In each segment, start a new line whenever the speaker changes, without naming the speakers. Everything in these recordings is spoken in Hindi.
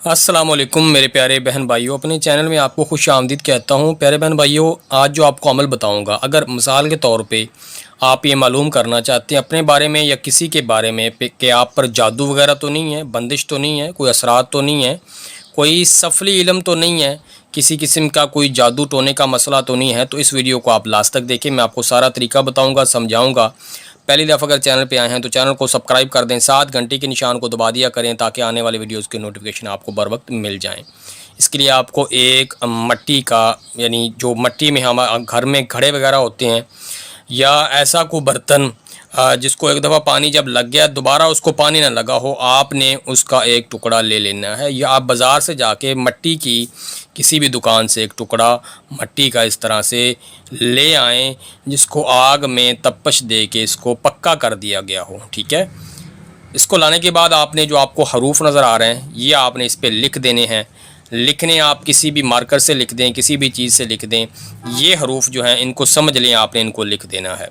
अस्सलाम वालेकुम मेरे प्यारे बहन भाइयों, अपने चैनल में आपको खुश आमदीद कहता हूँ। प्यारे बहन भाइयों, आज जो आपको अमल बताऊँगा, अगर मिसाल के तौर पे आप ये मालूम करना चाहते हैं अपने बारे में या किसी के बारे में कि आप पर जादू वगैरह तो नहीं है, बंदिश तो नहीं है, कोई असरात तो नहीं है, कोई सफली इल्म तो नहीं है, किसी किस्म का कोई जादू टोने का मसला तो नहीं है, तो इस वीडियो को आप लास्ट तक देखें। मैं आपको सारा तरीका बताऊँगा, समझाऊँगा। पहली दफ़ा अगर चैनल पे आए हैं तो चैनल को सब्सक्राइब कर दें, साथ घंटी के निशान को दबा दिया करें ताकि आने वाले वीडियोज़ की नोटिफिकेशन आपको बर वक्त मिल जाएँ। इसके लिए आपको एक मट्टी का, यानी जो मट्टी में हम घर में घड़े वगैरह होते हैं, या ऐसा कोई बर्तन जिसको एक दफ़ा पानी जब लग गया दोबारा उसको पानी ना लगा हो, आपने उसका एक टुकड़ा ले लेना है। या आप बाज़ार से जाके मट्टी की किसी भी दुकान से एक टुकड़ा मट्टी का इस तरह से ले आएँ जिसको आग में तपश दे के इसको पक्का कर दिया गया हो। ठीक है, इसको लाने के बाद आपने जो आपको हरूफ नज़र आ रहे हैं ये आपने इस पर लिख देने हैं। लिखने आप किसी भी मार्कर से लिख दें, किसी भी चीज़ से लिख दें। ये हरूफ जो हैं इनको समझ लें, आपने इनको लिख देना है।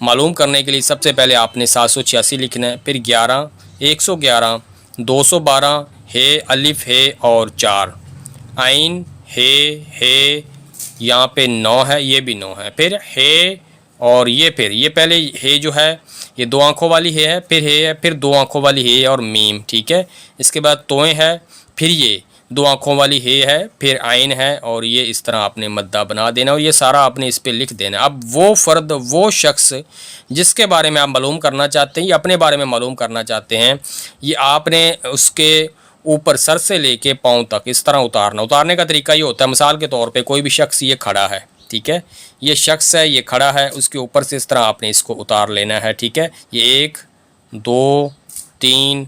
मालूम करने के लिए सबसे पहले आपने 786 लिखना है, फिर 11, 111, 212, हे, अलिफ है और 4, आइन, हे, यहाँ पे 9 है, ये भी 9 है, फिर हे और फिर ये पहले हे जो है ये 2 आँखों वाली हे है, फिर हे है, फिर 2 आँखों वाली हे और मीम। ठीक है, इसके बाद तोएँ है, फिर ये 2 आँखों वाली हे है, फिर आइन है और ये इस तरह आपने मद्दा बना देना और ये सारा आपने इस पे लिख देना। अब वो फ़र्द, वो शख्स जिसके बारे में आप मालूम करना चाहते हैं या अपने बारे में मालूम करना चाहते हैं, ये आपने उसके ऊपर सर से लेके पाँव तक इस तरह उतारना। उतारने का तरीका ये होता है, मिसाल के तौर पे कोई भी शख्स ये खड़ा है, ठीक है, ये शख्स है, ये खड़ा है, उसके ऊपर से इस तरह आपने इसको उतार लेना है। ठीक है, ये 1, 2, 3,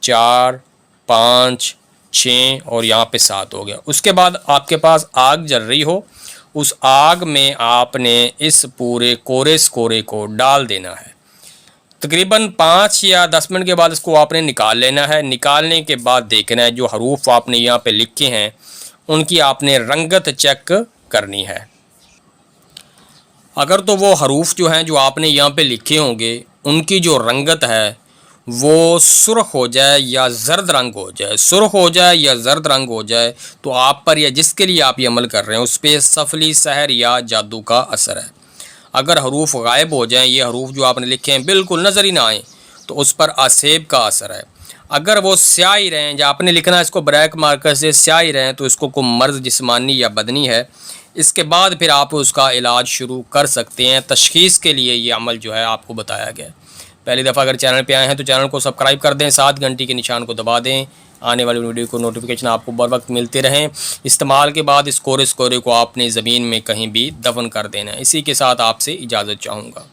4, 5, 6 और यहाँ पे 7 हो गया। उसके बाद आपके पास आग जल रही हो, उस आग में आपने इस पूरे कोरे को डाल देना है। तकरीबन 5 या 10 मिनट के बाद इसको आपने निकाल लेना है। निकालने के बाद देखना है जो हरूफ आपने यहाँ पे लिखे हैं उनकी आपने रंगत चेक करनी है। अगर तो वो हरूफ जो हैं जो आपने यहाँ पे लिखे होंगे उनकी जो रंगत है वो सुर्ख हो जाए या ज़र्द रंग हो जाए, सुर्ख हो जाए या ज़र्द रंग हो जाए, तो आप पर या जिसके लिए आप ये अमल कर रहे हैं उस पर सफली, सहर या जादू का असर है। अगर हरूफ गायब हो जाएं, ये हरूफ जो आपने लिखे हैं बिल्कुल नज़र ही ना आए, तो उस पर आसेब का असर है। अगर वो स्याह ही रहें, जो आपने लिखना है इसको ब्लैक मार्कर से स्याह ही रहें, तो इसको कोई मर्ज़ जिस्मानी या बदनी है। इसके बाद फिर आप उसका इलाज शुरू कर सकते हैं। तशख़ीस के लिए ये अमल जो है आपको बताया गया है। पहली दफ़ा अगर चैनल पे आए हैं तो चैनल को सब्सक्राइब कर दें, साथ घंटी के निशान को दबा दें, आने वाली वीडियो को नोटिफिकेशन आपको बर वक्त मिलते रहें। इस्तेमाल के बाद इस कोरे को आपने ज़मीन में कहीं भी दफन कर देना है। इसी के साथ आपसे इजाज़त चाहूँगा।